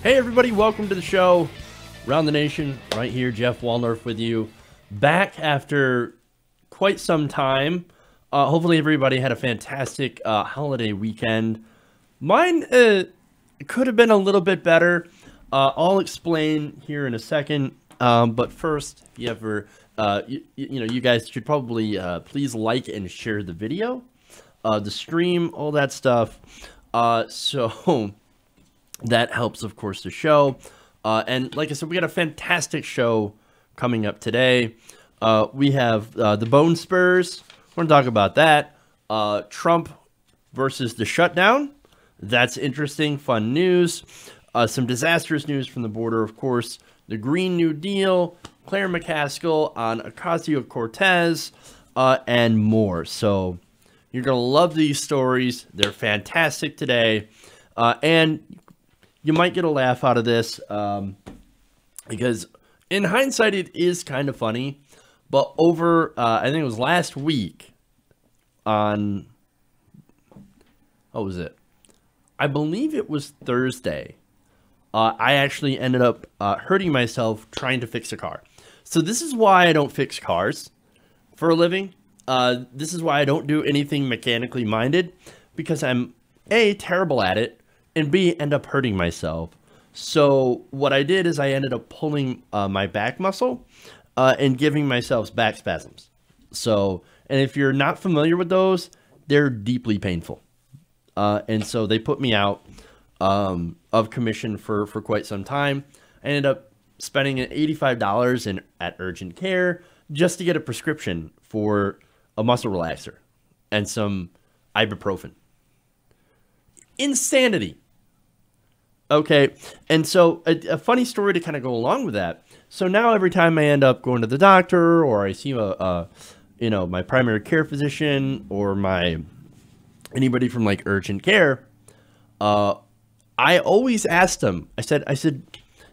Hey everybody, welcome to the show. Around the Nation, right here, Jeff Waldorf with you. Back after quite some time. Hopefully everybody had a fantastic holiday weekend. Mine could have been a little bit better. I'll explain here in a second. But first, if you ever, you guys should probably please like and share the video, the stream, all that stuff. So that helps, of course, the show. And like I said, we got a fantastic show coming up today. We have the Bone Spurs. We're going to talk about that. Trump versus the shutdown. That's interesting, fun news. Some disastrous news from the border, of course. The Green New Deal, Claire McCaskill on Ocasio-Cortez, and more. So you're going to love these stories. They're fantastic today. And you might get a laugh out of this because in hindsight, it is kind of funny. But over, I think it was last week on, what was it? I believe it was Thursday. I actually ended up hurting myself trying to fix a car. So this is why I don't fix cars for a living. This is why I don't do anything mechanically minded, because I'm A, terrible at it, and B, end up hurting myself. So what I did is I ended up pulling my back muscle and giving myself back spasms. So, and if you're not familiar with those, they're deeply painful. And so they put me out of commission for quite some time. I ended up spending $85 at urgent care just to get a prescription for a muscle relaxer and some ibuprofen. Insanity. Okay, and so a funny story to kind of go along with that. So now every time I end up going to the doctor, or I see my primary care physician, or anybody from like urgent care, I always asked them. I said,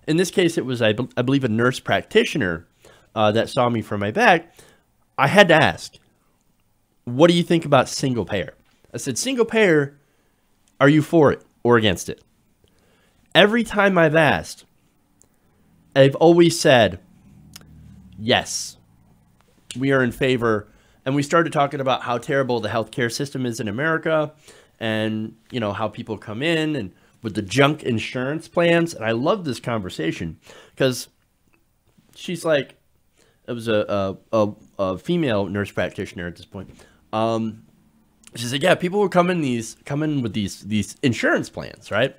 in this case it was I believe a nurse practitioner that saw me for my back. I had to ask, what do you think about single payer? I said, single payer, are you for it or against it? Every time I've asked, I've always said, yes, we are in favor. And we started talking about how terrible the healthcare system is in America, and, you know, how people come in and with the junk insurance plans. And I love this conversation because she's like, it was a female nurse practitioner at this point. She said, yeah, people were come in with these insurance plans, right?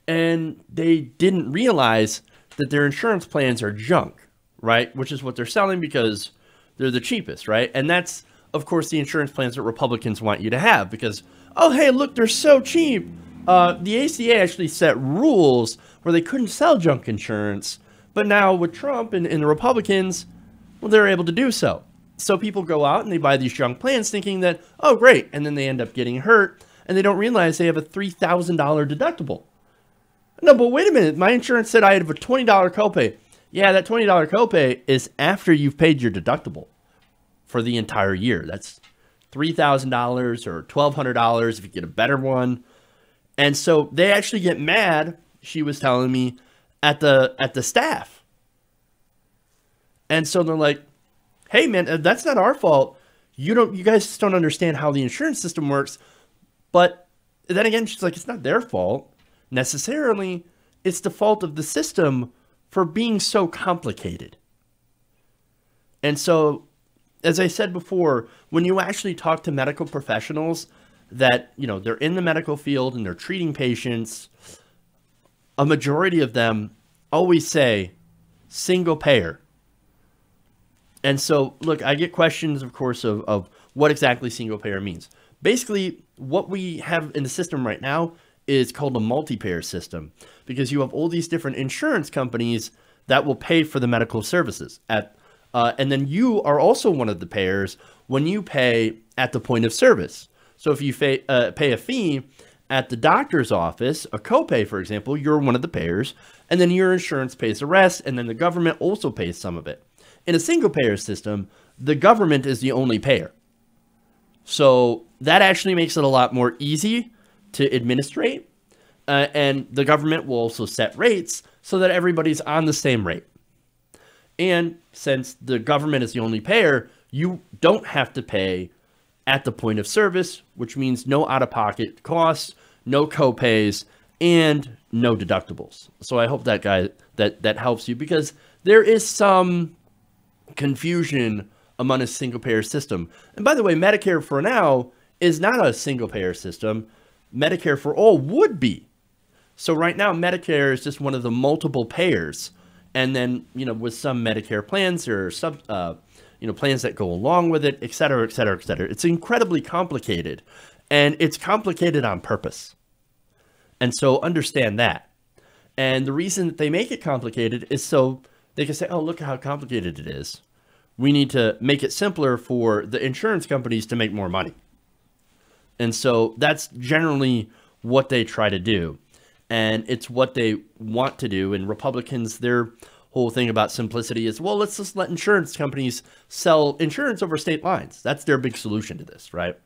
And they didn't realize that their insurance plans are junk, right? Which is what they're selling because they're the cheapest, right? And that's, of course, the insurance plans that Republicans want you to have because, oh, hey, look, they're so cheap. The ACA actually set rules where they couldn't sell junk insurance. But now with Trump and the Republicans, well, they're able to do so. So people go out and they buy these junk plans thinking that, oh, great. And then they end up getting hurt and they don't realize they have a $3,000 deductible. No, but wait a minute. My insurance said I had a $20 copay. Yeah, that $20 copay is after you've paid your deductible for the entire year. That's $3,000 or $1,200 if you get a better one. And so they actually get mad, she was telling me, at the staff. And so they're like, hey man, that's not our fault. You guys just don't understand how the insurance system works. But then again, she's like, it's not their fault necessarily. It's the fault of the system for being so complicated. And so, as I said before, when you actually talk to medical professionals that, you know, they're in the medical field and they're treating patients, a majority of them always say single payer. And so, look, I get questions, of course, of what exactly single payer means. Basically, what we have in the system right now is called a multi-payer system because you have all these different insurance companies that will pay for the medical services. And then you are also one of the payers when you pay at the point of service. So if you pay a fee at the doctor's office, a copay, for example, you're one of the payers, and then your insurance pays the rest, and then the government also pays some of it. In a single payer system, the government is the only payer. So that actually makes it a lot more easy to administrate. And the government will also set rates so that everybody's on the same rate. And since the government is the only payer, you don't have to pay at the point of service, which means no out-of-pocket costs, no co-pays, and no deductibles. So I hope that helps you, because there is some confusion among a single-payer system. And by the way, Medicare for now is not a single-payer system. Medicare for all would be. So right now, Medicare is just one of the multiple payers. And then, with some Medicare plans, there are some, plans that go along with it, et cetera, et cetera, et cetera. It's incredibly complicated, and it's complicated on purpose. And so understand that. And the reason that they make it complicated is so they can say, oh, look how complicated it is. We need to make it simpler for the insurance companies to make more money. And so that's generally what they try to do. And it's what they want to do. And Republicans, their whole thing about simplicity is, well, let's just let insurance companies sell insurance over state lines. That's their big solution to this, right?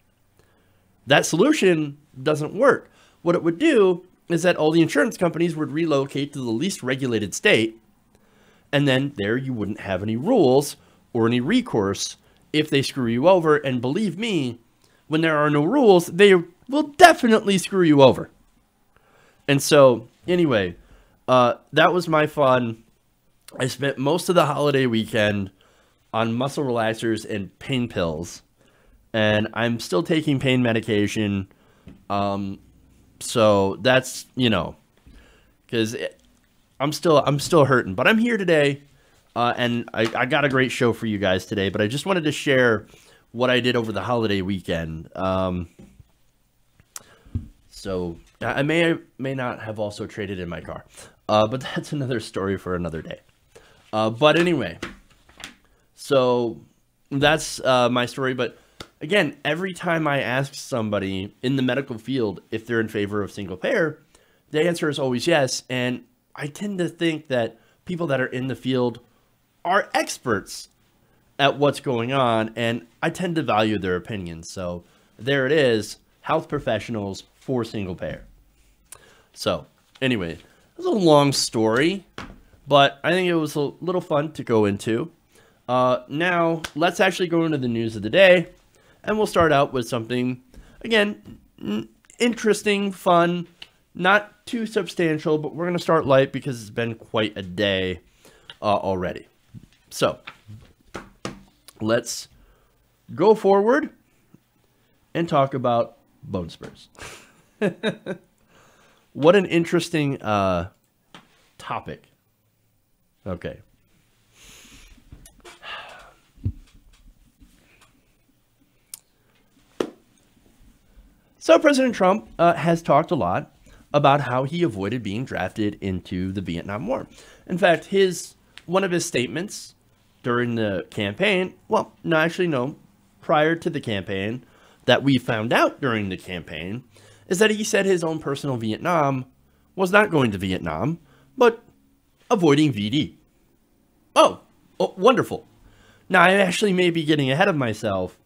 That solution doesn't work. What it would do is that all the insurance companies would relocate to the least regulated state. And then there you wouldn't have any rules or any recourse if they screw you over. And believe me, when there are no rules, they will definitely screw you over. And so, anyway, that was my fun. I spent most of the holiday weekend on muscle relaxers and pain pills. And I'm still taking pain medication. So that's, because I'm still hurting. But I'm here today, and I got a great show for you guys today. But I just wanted to share what I did over the holiday weekend. So I may not have also traded in my car, but that's another story for another day. But anyway, so that's my story. But again, every time I ask somebody in the medical field if they're in favor of single payer, the answer is always yes. And I tend to think that people that are in the field are experts at what's going on, and I tend to value their opinions. So there it is, health professionals for single payer. So anyway, it was a long story, but I think it was a little fun to go into. Now let's actually go into the news of the day, and we'll start out with something, again, interesting, fun, not too substantial, but we're going to start light because it's been quite a day already. So let's go forward and talk about bone spurs. What an interesting topic. Okay. So President Trump has talked a lot about how he avoided being drafted into the Vietnam War. In fact, one of his statements during the campaign, well, no, actually, no, prior to the campaign, that we found out during the campaign, is that he said his own personal Vietnam was not going to Vietnam, but avoiding VD. Oh, wonderful. Now, I actually may be getting ahead of myself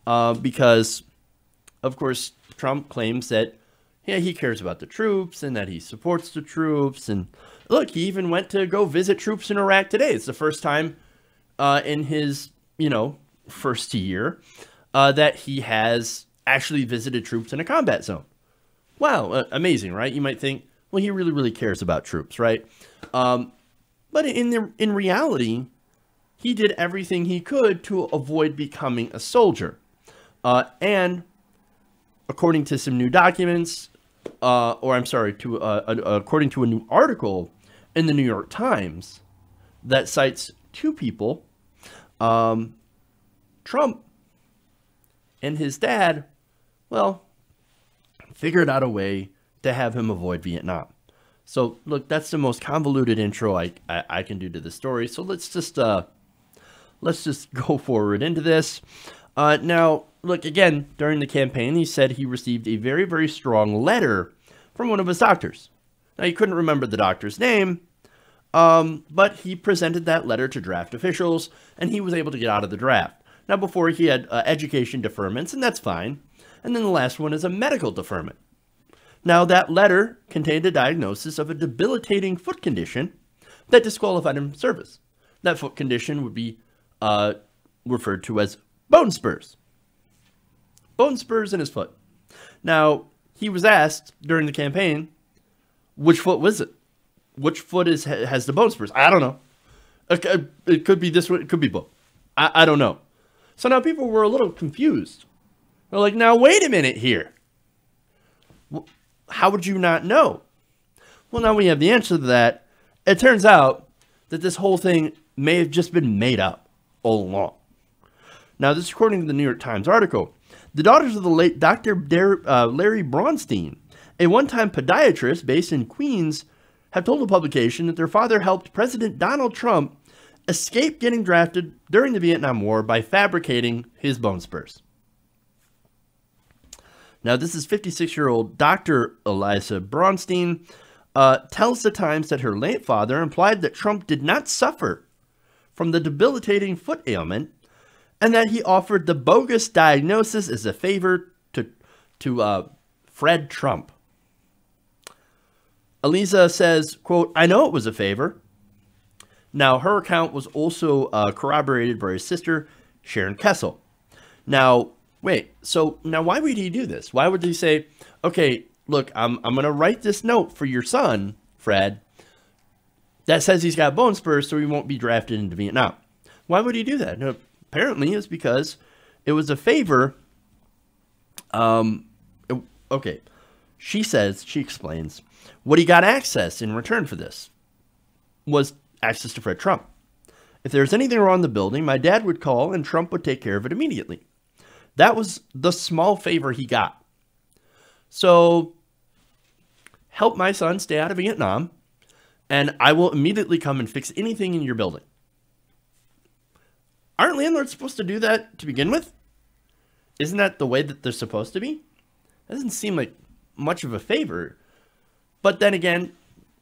because, of course, Trump claims that, yeah, he cares about the troops and that he supports the troops. And look, he even went to go visit troops in Iraq today. It's the first time in his, first year that he has actually visited troops in a combat zone. Wow, amazing, right? You might think, well, he really, really cares about troops, right? But in reality, he did everything he could to avoid becoming a soldier. And according to some new documents, according to a new article in the New York Times that cites two people, Trump and his dad, well, figured out a way to have him avoid Vietnam. So look, that's the most convoluted intro I can do to the story. So let's just go forward into this. Now, look, again, during the campaign, he said he received a very, very strong letter from one of his doctors. Now, he couldn't remember the doctor's name, but he presented that letter to draft officials, and he was able to get out of the draft. Now, before he had education deferments, and that's fine. And then the last one is a medical deferment. Now, that letter contained a diagnosis of a debilitating foot condition that disqualified him from service. That foot condition would be referred to as bone spurs. Bone spurs in his foot. Now, he was asked during the campaign, which foot was it? Which foot has the bone spurs? I don't know. It could be this one. It could be both. I don't know. So now people were a little confused. They're like, now, wait a minute here. How would you not know? Well, now we have the answer to that. It turns out that this whole thing may have just been made up all along. Now, this is according to the New York Times article. The daughters of the late Dr. Larry Bronstein, a one-time podiatrist based in Queens, have told the publication that their father helped President Donald Trump escape getting drafted during the Vietnam War by fabricating his bone spurs. Now, this is 56-year-old Dr. Eliza Bronstein tells the Times that her late father implied that Trump did not suffer from the debilitating foot ailment and that he offered the bogus diagnosis as a favor to Fred Trump. Eliza says, quote, "I know it was a favor." Now, her account was also corroborated by his sister, Sharon Kessel. Now, wait, so now why would he do this? Why would he say, okay, look, I'm going to write this note for your son, Fred, that says he's got bone spurs so he won't be drafted into Vietnam? Why would he do that? No, apparently it's because it was a favor. Okay, she explains, what he got access in return for this was access to Fred Trump. If there was anything wrong in the building, my dad would call and Trump would take care of it immediately. That was the small favor he got. So, help my son stay out of Vietnam, and I will immediately come and fix anything in your building. Aren't landlords supposed to do that to begin with? Isn't that the way that they're supposed to be? That doesn't seem like much of a favor. But then again,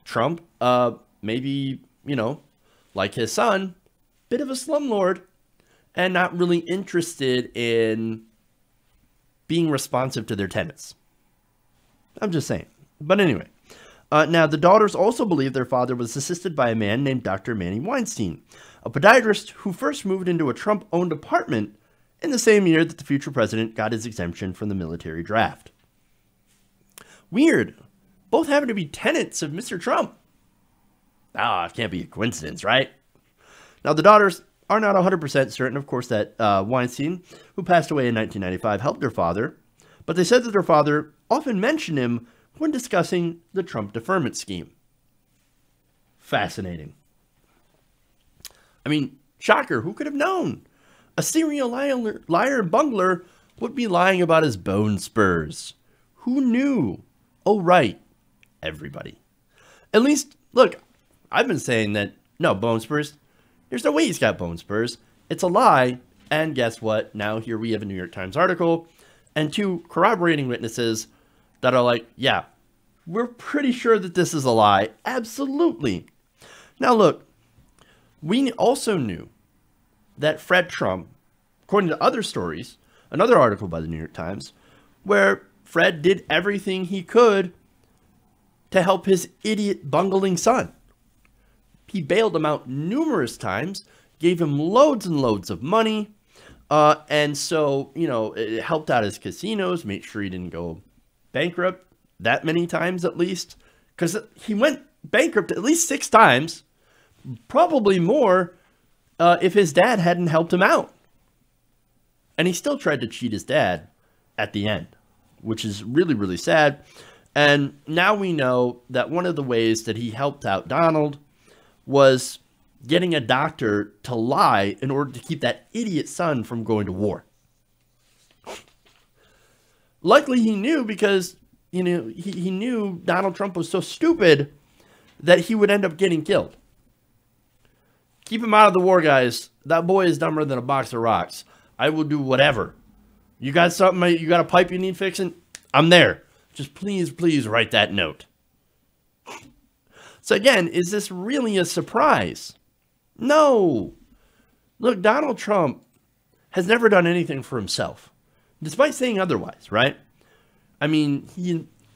Trump, maybe, like his son, bit of a slumlord and not really interested in being responsive to their tenants. I'm just saying. But anyway, now the daughters also believe their father was assisted by a man named Dr. Manny Weinstein, a podiatrist who first moved into a Trump-owned apartment in the same year that the future president got his exemption from the military draft. Weird. Both happen to be tenants of Mr. Trump. It can't be a coincidence, right? Now, the daughters are not 100% certain, of course, that Weinstein, who passed away in 1995, helped their father, but they said that their father often mentioned him when discussing the Trump deferment scheme. Fascinating. I mean, shocker, who could have known? A serial liar and bungler would be lying about his bone spurs. Who knew? Oh, right. Everybody. At least, look, I've been saying that, no, bone spurs, there's no way he's got bone spurs. It's a lie. And guess what? Now here we have a New York Times article and two corroborating witnesses that are like, yeah, we're pretty sure that this is a lie. Absolutely. Now, look, we also knew that Fred Trump, according to other stories, another article by the New York Times, where Fred did everything he could to help his idiot bungling son. He bailed him out numerous times, gave him loads and loads of money, and so, it helped out his casinos, made sure he didn't go bankrupt that many times at least, because he went bankrupt at least 6 times, probably more if his dad hadn't helped him out. And he still tried to cheat his dad at the end, which is really, really sad. And now we know that one of the ways that he helped out Donald was getting a doctor to lie in order to keep that idiot son from going to war. Luckily, he knew because, he knew Donald Trump was so stupid that he would end up getting killed. Keep him out of the war, guys. That boy is dumber than a box of rocks. I will do whatever. You got something, you got a pipe you need fixing? I'm there. Just please, please write that note. So again, is this really a surprise? No. Look, Donald Trump has never done anything for himself, despite saying otherwise, right? I mean,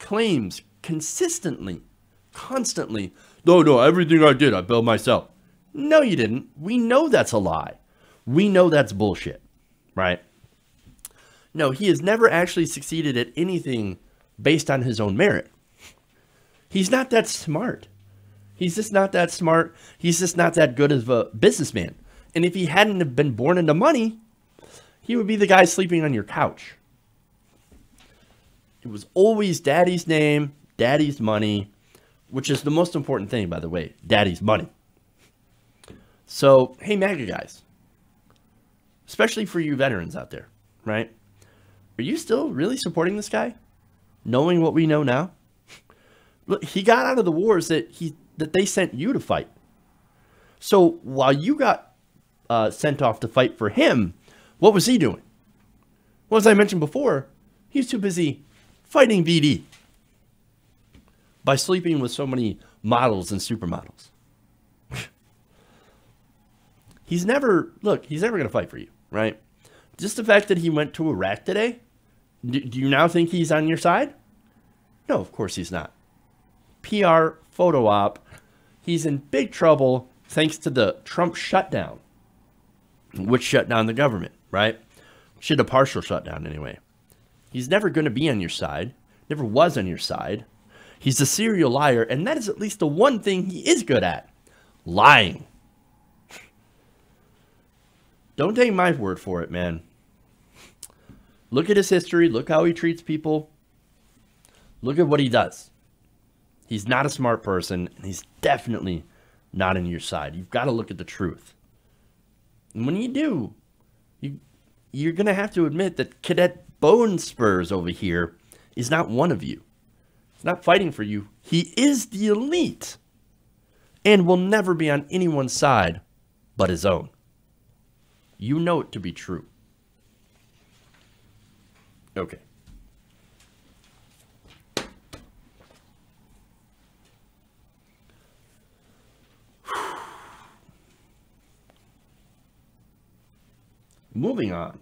claims consistently, constantly, no, everything I did, I built myself. No, you didn't. We know that's a lie. We know that's bullshit, right? No, he has never actually succeeded at anything based on his own merit. He's not that smart. He's just not that smart. He's just not that good of a businessman. And if he hadn't have been born into money, he would be the guy sleeping on your couch. It was always daddy's name, daddy's money, which is the most important thing, by the way, daddy's money. So, hey, MAGA guys, especially for you veterans out there, right? Are you still really supporting this guy, knowing what we know now? Look, he got out of the wars that they sent you to fight. So while you got sent off to fight for him, what was he doing? Well, as I mentioned before, he was too busy fighting VD by sleeping with so many models and supermodels. He's never going to fight for you, right? Just the fact that he went to Iraq today, do you now think he's on your side? No, of course he's not. PR, photo op. He's in big trouble thanks to the Trump shutdown, which shut down the government, right? Should a partial shutdown anyway. He's never going to be on your side. Never was on your side. He's a serial liar, and that is at least the one thing he is good at. Lying. Don't take my word for it, man. Look at his history. Look how he treats people. Look at what he does. He's not a smart person, and he's definitely not on your side. You've got to look at the truth. And when you do, you're going to have to admit that Cadet Bone Spurs over here is not one of you. He's not fighting for you. He is the elite and will never be on anyone's side but his own. You know it to be true. Okay. Moving on.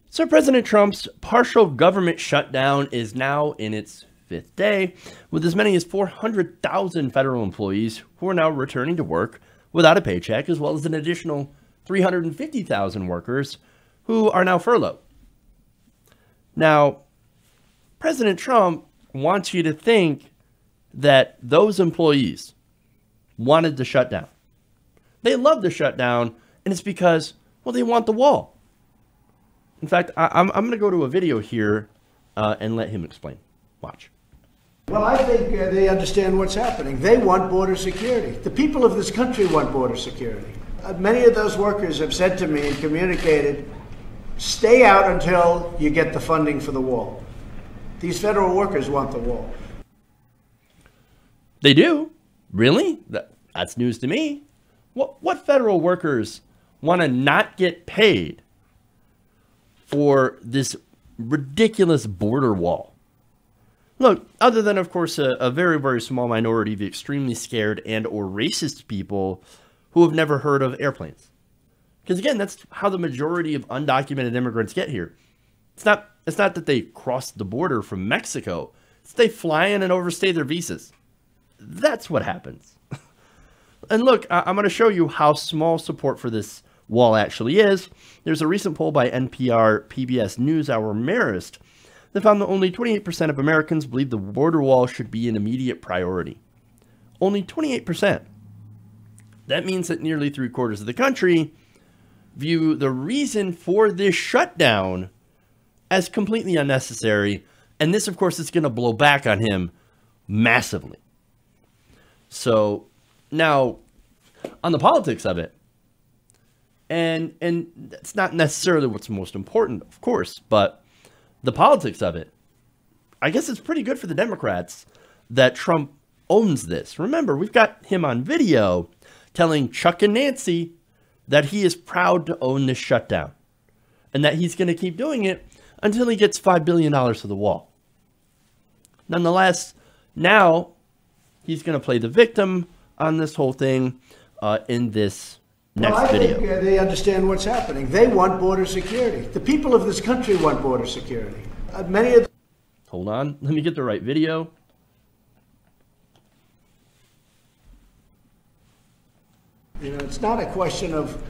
So President Trump's partial government shutdown is now in its fifth day, with as many as 400,000 federal employees who are now returning to work without a paycheck, as well as an additional 350,000 workers who are now furloughed. Now, President Trump wants you to think that those employees wanted the shutdown. They love the shutdown, and it's because, well, they want the wall. In fact, I'm going to go to a video here and let him explain. Watch. Well, I think they understand what's happening. They want border security. The people of this country want border security. Many of those workers have said to me and communicated, stay out until you get the funding for the wall. These federal workers want the wall. They do? Really? That's news to me. What federal workers want to not get paid for this ridiculous border wall? Look, other than, of course, a very, very small minority of extremely scared and or racist people who have never heard of airplanes. Because, again, that's how the majority of undocumented immigrants get here. It's not that they cross the border from Mexico. It's they fly in and overstay their visas. That's what happens. And look, I'm going to show you how small support for this wall actually is. There's a recent poll by NPR PBS NewsHour Marist that found that only 28% of Americans believe the border wall should be an immediate priority. Only 28%. That means that nearly 3/4 of the country view the reason for this shutdown as completely unnecessary. And this, of course, is going to blow back on him massively. So now, on the politics of it, and that's not necessarily what's most important, of course, but the politics of it, I guess it's pretty good for the Democrats that Trump owns this. Remember, we've got him on video telling Chuck and Nancy that he is proud to own this shutdown. and that he's going to keep doing it until he gets $5 billion to the wall. Nonetheless, now he's going to play the victim on this whole thing in this next video. I think they understand what's happening. They want border security. The people of this country want border security. Many of Hold on. Let me get the right video. You know, it's not a question of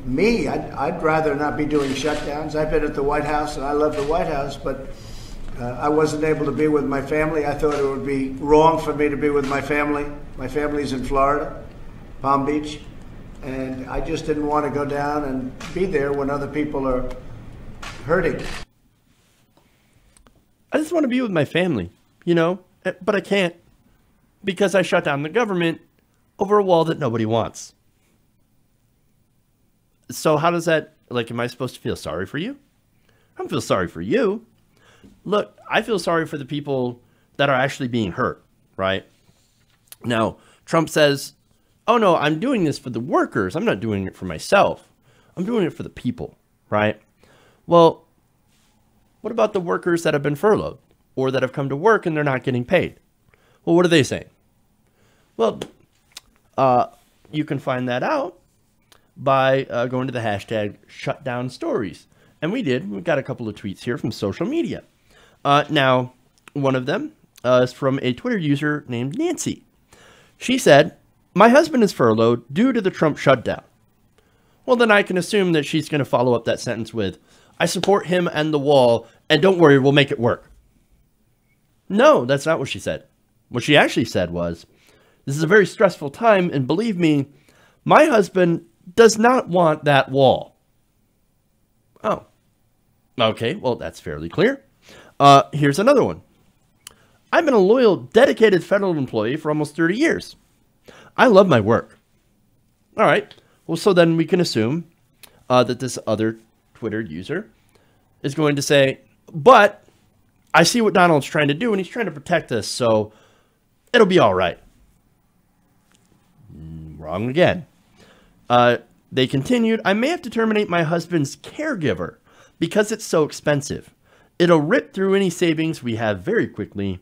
me. I'd rather not be doing shutdowns. I've been at the White House, and I love the White House, but I wasn't able to be with my family. I thought it would be wrong for me to be with my family. My family's in Florida, Palm Beach, and I just didn't want to go down and be there when other people are hurting. I just want to be with my family, you know, but I can't because I shut down the government over a wall that nobody wants. So how does that, like, am I supposed to feel sorry for you? I don't feel sorry for you. Look, I feel sorry for the people that are actually being hurt, right? Now, Trump says, oh no, I'm doing this for the workers. I'm not doing it for myself. I'm doing it for the people, right? Well, what about the workers that have been furloughed or that have come to work and they're not getting paid? Well, what are they saying? Well, you can find that out by going to the hashtag shutdown stories. And we did. We got a couple of tweets here from social media. Now, one of them is from a Twitter user named Nancy. She said, my husband is furloughed due to the Trump shutdown. Well, then I can assume that she's going to follow up that sentence with, I support him and the wall, and don't worry, we'll make it work. No, that's not what she said. What she actually said was, this is a very stressful time, and believe me, my husband does not want that wall. Oh, okay, well, that's fairly clear. Here's another one. I've been a loyal, dedicated federal employee for almost 30 years. I love my work. All right, well, so then we can assume that this other Twitter user is going to say, but I see what Donald's trying to do, and he's trying to protect us, so it'll be all right. Wrong again. They continued, I may have to terminate my husband's caregiver because it's so expensive. It'll rip through any savings we have very quickly.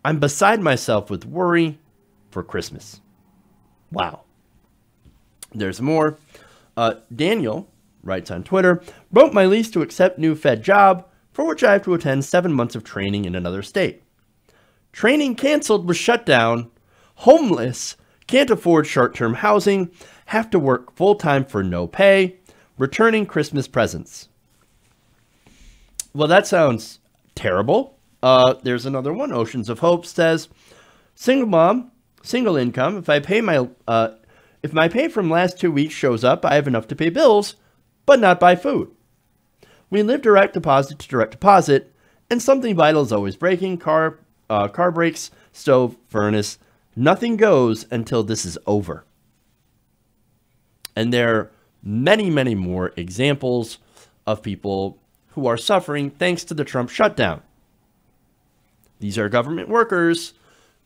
I'm beside myself with worry for Christmas. Wow. There's more. Daniel writes on Twitter, wrote my lease to accept new Fed job, for which I have to attend 7 months of training in another state. Training canceled with shutdown. Homeless. Can't afford short-term housing. Have to work full-time for no pay. Returning Christmas presents. Well, that sounds terrible. There's another one. Oceans of Hope says, single mom, single income. If my pay from last 2 weeks shows up, I have enough to pay bills, but not buy food. We live direct deposit to direct deposit, and something vital is always breaking. Car brakes, stove, furnace. Nothing goes until this is over. And there are many, many more examples of people who are suffering thanks to the Trump shutdown. These are government workers.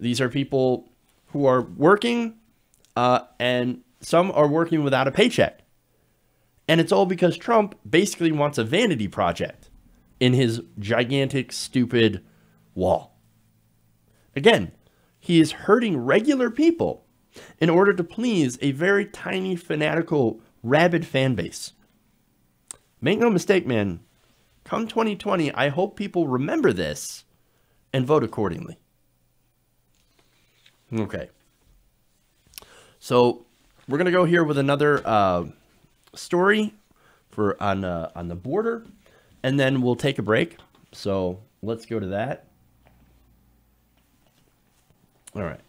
These are people who are working, and some are working without a paycheck. And it's all because Trump basically wants a vanity project in his gigantic, stupid wall. Again, he is hurting regular people in order to please a very tiny, fanatical, rabid fan base. Make no mistake, man. Come 2020, I hope people remember this and vote accordingly. Okay. So we're going to go here with another story on the border, and then we'll take a break. So let's go to that. All right.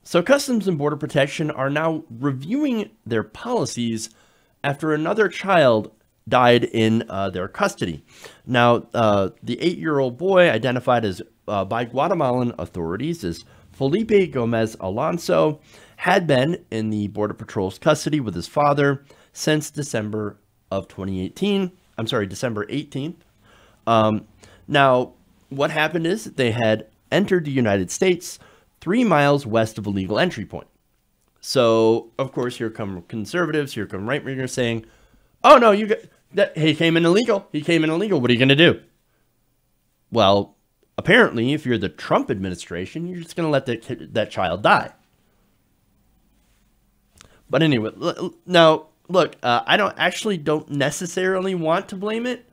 So Customs and Border Protection are now reviewing their policies after another child died in their custody. Now, the 8-year-old boy identified as by Guatemalan authorities as Felipe Gomez Alonso had been in the Border Patrol's custody with his father since December of 2018. I'm sorry, December 18th. Now, what happened is they had entered the United States 3 miles west of a legal entry point. So, of course, here come conservatives, here come right-wingers saying, oh, no, you got that. He came in illegal. He came in illegal. What are you going to do? Well, apparently, if you're the Trump administration, you're just going to let that child die. But anyway, now, look, I don't necessarily want to blame it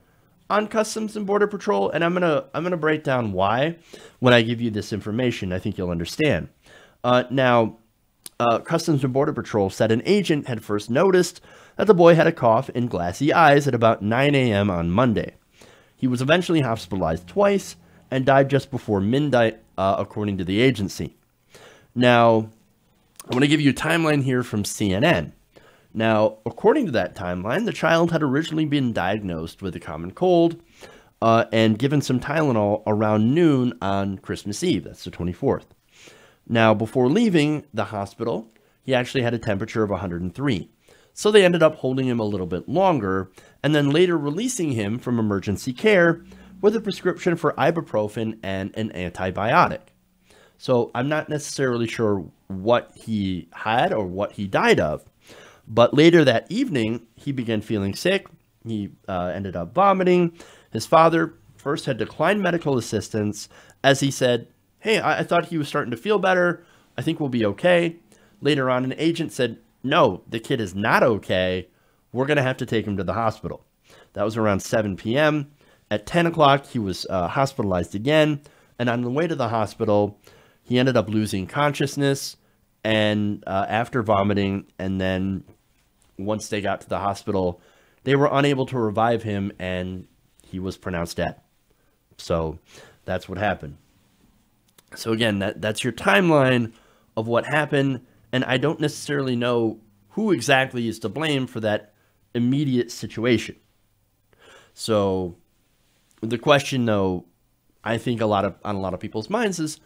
on Customs and Border Patrol, and I'm gonna break down why when I give you this information. I think you'll understand. Now, Customs and Border Patrol said an agent had first noticed that the boy had a cough and glassy eyes at about 9 a.m. on Monday. He was eventually hospitalized twice and died just before midnight, according to the agency. Now, I want to give you a timeline here from CNN. Now, according to that timeline, the child had originally been diagnosed with a common cold and given some Tylenol around noon on Christmas Eve. That's the 24th. Now, before leaving the hospital, he actually had a temperature of 103. So they ended up holding him a little bit longer and then later releasing him from emergency care with a prescription for ibuprofen and an antibiotic. So I'm not necessarily sure what he had or what he died of. But later that evening, he began feeling sick. He ended up vomiting. His father first had declined medical assistance as he said, hey, I thought he was starting to feel better. I think we'll be okay. Later on, an agent said, no, the kid is not okay. We're going to have to take him to the hospital. That was around 7 p.m. At 10 o'clock, he was hospitalized again. And on the way to the hospital, he ended up losing consciousness and after vomiting, and then once they got to the hospital, they were unable to revive him, and he was pronounced dead. So that's what happened. So again, that's your timeline of what happened, and I don't necessarily know who exactly is to blame for that immediate situation. So the question, though, I think on a lot of people's minds is,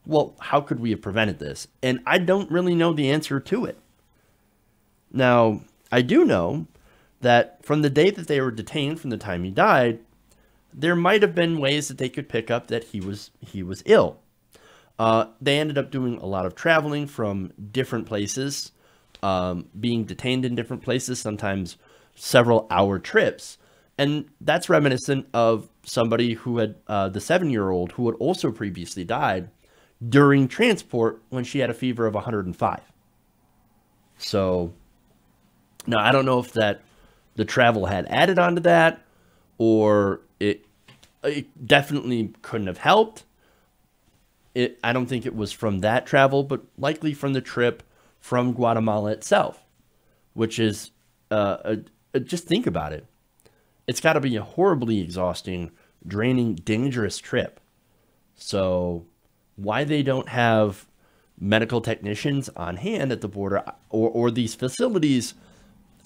well, how could we have prevented this? And I don't really know the answer to it. Now, I do know that from the day that they were detained, from the time he died, there might have been ways that they could pick up that he was ill. They ended up doing a lot of traveling from different places, being detained in different places, sometimes several hour trips. And that's reminiscent of somebody who had, the 7-year-old who had also previously died during transport when she had a fever of 105. So now I don't know if the travel had added on to that, or it definitely couldn't have helped. I don't think it was from that travel, but likely from the trip from Guatemala itself, which is, just think about it. It's got to be a horribly exhausting, draining, dangerous trip. So why they don't have medical technicians on hand at the border or these facilities,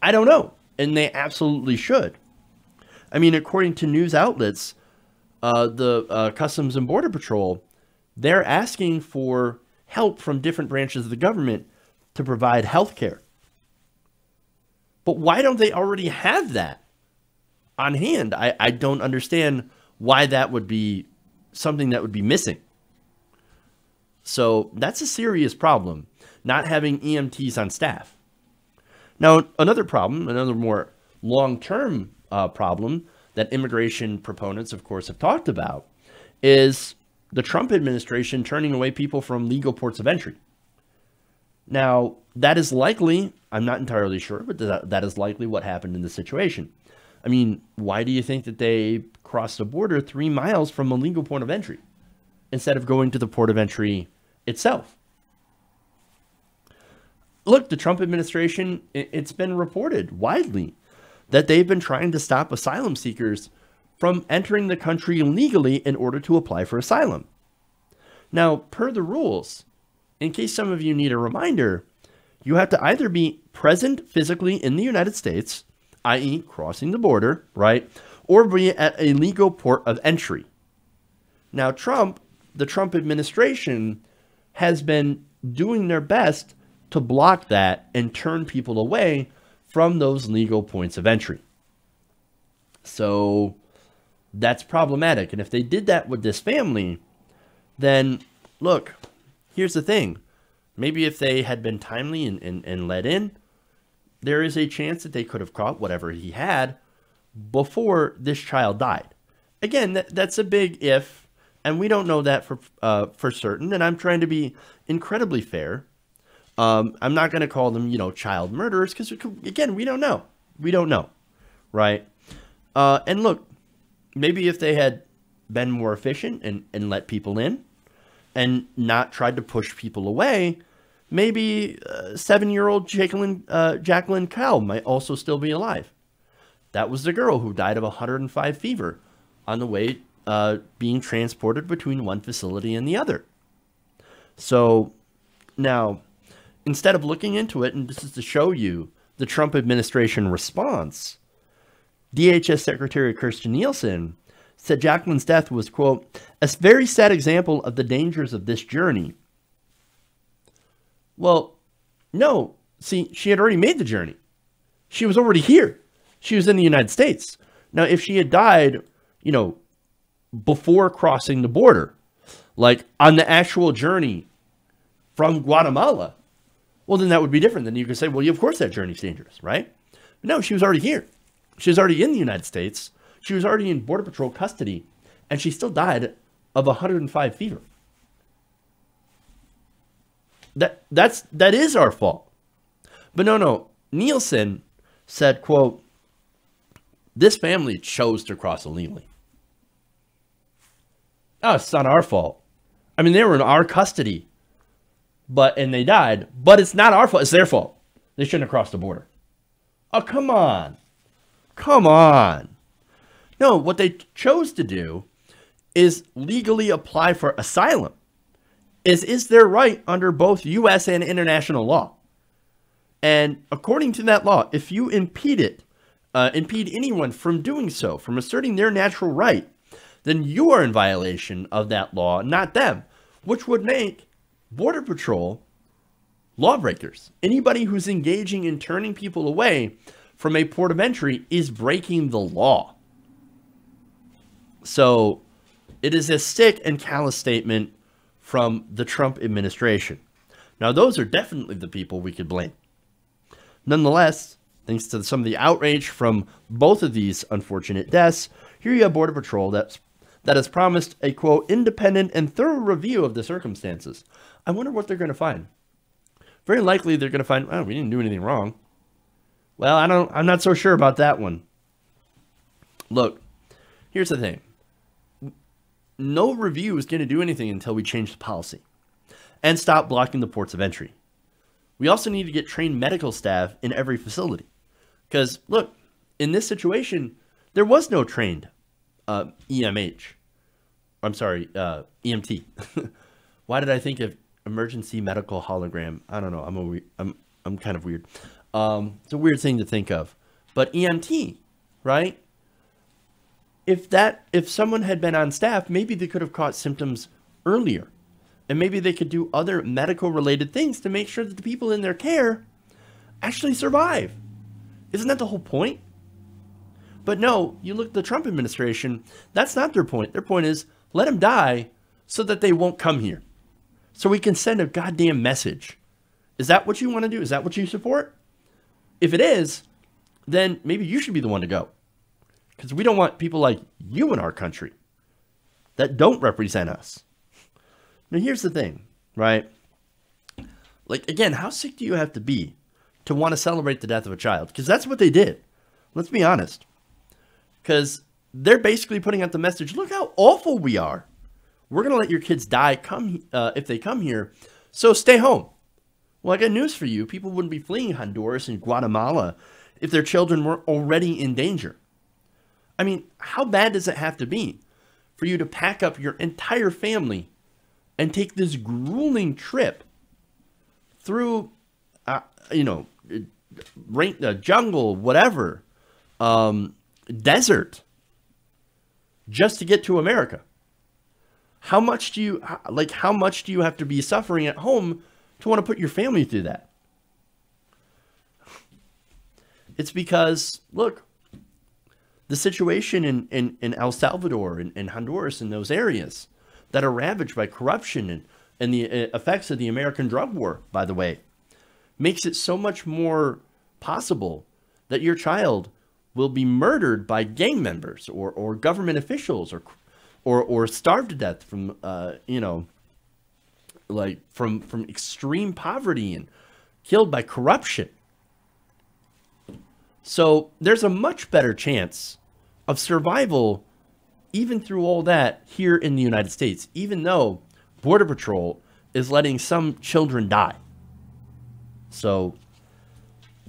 I don't know. And they absolutely should. I mean, according to news outlets, the Customs and Border Patrol, they're asking for help from different branches of the government to provide health care. But why don't they already have that on hand? I don't understand why that would be something that would be missing. So that's a serious problem, not having EMTs on staff. Now, another problem, another more long-term problem that immigration proponents, of course, have talked about is the Trump administration turning away people from legal ports of entry. Now, that is likely, I'm not entirely sure, but that is likely what happened in this situation. I mean, why do you think that they crossed the border 3 miles from a legal port of entry instead of going to the port of entry itself? Look, the Trump administration, it's been reported widely that they've been trying to stop asylum seekers from entering the country illegally in order to apply for asylum. Now, per the rules, in case some of you need a reminder, you have to either be present physically in the United States, i.e. crossing the border, right, or be at a legal port of entry. Now, the Trump administration has been doing their best to block that and turn people away from those legal points of entry. So that's problematic. And if they did that with this family, then look, here's the thing. maybe if they had been timely and let in, there is a chance that they could have caught whatever he had before this child died. Again, that's a big if, and we don't know that for certain, and I'm trying to be incredibly fair. I'm not going to call them, child murderers, because, again, we don't know. We don't know, right? And look, maybe if they had been more efficient and let people in and not tried to push people away, maybe 7-year-old Jacqueline Cow might also still be alive. That was the girl who died of 105 fever on the way being transported between one facility and the other. So now, instead of looking into it, and this is to show you the Trump administration response, DHS Secretary Kirstjen Nielsen said Jacqueline's death was, quote, a very sad example of the dangers of this journey. Well, no. See, she had already made the journey. She was already here. She was in the United States. Now, if she had died, before crossing the border, like on the actual journey from Guatemala, well, then that would be different. Then you could say, well, yeah, of course that journey's dangerous, right? But no, she was already here. She was already in the United States. She was already in Border Patrol custody, and she still died of 105 fever. That is our fault. But no. Nielsen said, quote, this family chose to cross illegally. Oh, it's not our fault. I mean, they were in our custody, and they died, but it's not our fault. It's their fault. They shouldn't have crossed the border. Oh, come on. Come on. No, what they chose to do is legally apply for asylum. Is their right under both U.S. and international law. And according to that law, if you impede anyone from doing so, from asserting their natural right, then you are in violation of that law, not them, which would make Border Patrol lawbreakers. Anybody who's engaging in turning people away from a port of entry is breaking the law. So it is a sick and callous statement from the Trump administration. Now, those are definitely the people we could blame. Nonetheless, thanks to some of the outrage from both of these unfortunate deaths, here you have Border Patrol that has promised a, quote, independent and thorough review of the circumstances. I wonder what they're going to find. Very likely they're going to find, oh, we didn't do anything wrong. Well, I'm not so sure about that one. Look, here's the thing. No review is going to do anything until we change the policy and stop blocking the ports of entry. We also need to get trained medical staff in every facility. Because, look, in this situation, there was no trained EMT. Why did I think of emergency medical hologram? I don't know. I'm kind of weird. It's a weird thing to think of. But EMT, right? If someone had been on staff, maybe they could have caught symptoms earlier. And maybe they could do other medical related things to make sure that the people in their care actually survive. Isn't that the whole point? But no, you look at the Trump administration, that's not their point. Their point is let them die so that they won't come here. So we can send a goddamn message. Is that what you want to do? Is that what you support? If it is, then maybe you should be the one to go. Because we don't want people like you in our country that don't represent us. Now, here's the thing, right? Like, again, how sick do you have to be to want to celebrate the death of a child? Because that's what they did. Let's be honest. Because they're basically putting out the message, look how awful we are. We're going to let your kids die if they come here, so stay home. Well, I got news for you. People wouldn't be fleeing Honduras and Guatemala if their children were already in danger. I mean, how bad does it have to be for you to pack up your entire family and take this grueling trip through, jungle, whatever, desert, just to get to America? How much do you have to be suffering at home to want to put your family through that? It's because, look, the situation in El Salvador and Honduras and those areas that are ravaged by corruption and the effects of the American drug war, by the way, makes it so much more possible that your child will be murdered by gang members or government officials or starved to death from, like from extreme poverty and killed by corruption. So there's a much better chance of survival even through all that here in the United States, even though Border Patrol is letting some children die. So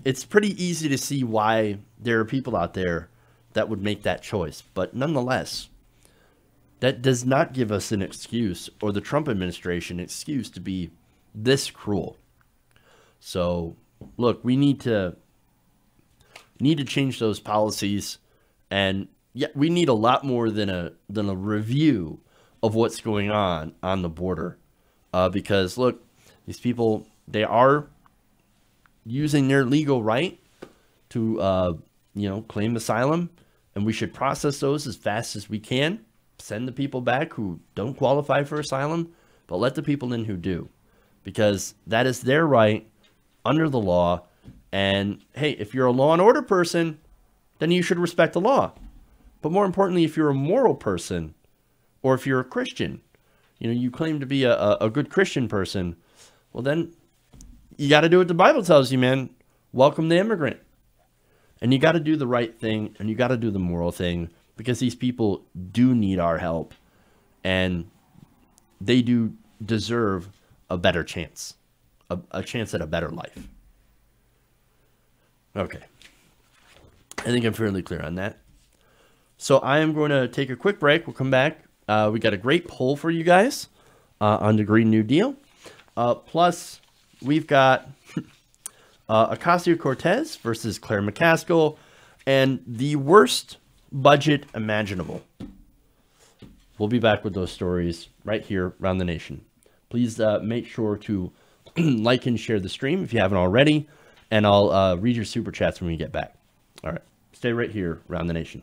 it's pretty easy to see why there are people out there that would make that choice. But nonetheless, that does not give us an excuse, or the Trump administration an excuse, to be this cruel. So look, we need to change those policies, and yeah, we need a lot more than a review of what's going on the border, because look, these people, they are using their legal right to claim asylum, and we should process those as fast as we can. Send the people back who don't qualify for asylum, but let the people in who do, because that is their right under the law. And hey, if you're a law and order person, then you should respect the law. But more importantly, if you're a moral person, or if you're a Christian, you claim to be a good Christian person, well, then you got to do what the Bible tells you, man. Welcome the immigrant. And you got to do the right thing, and you got to do the moral thing, because these people do need our help, and they do deserve a better chance, a chance at a better life. Okay. I think I'm fairly clear on that. So I am going to take a quick break. We'll come back. We got a great poll for you guys on the Green New Deal. Plus, we've got Ocasio-Cortez versus Claire McCaskill, and the worst budget imaginable. We'll be back with those stories right here around the nation. Please make sure to like and share the stream if you haven't already, and I'll read your super chats when we get back. All right, stay right here around the nation.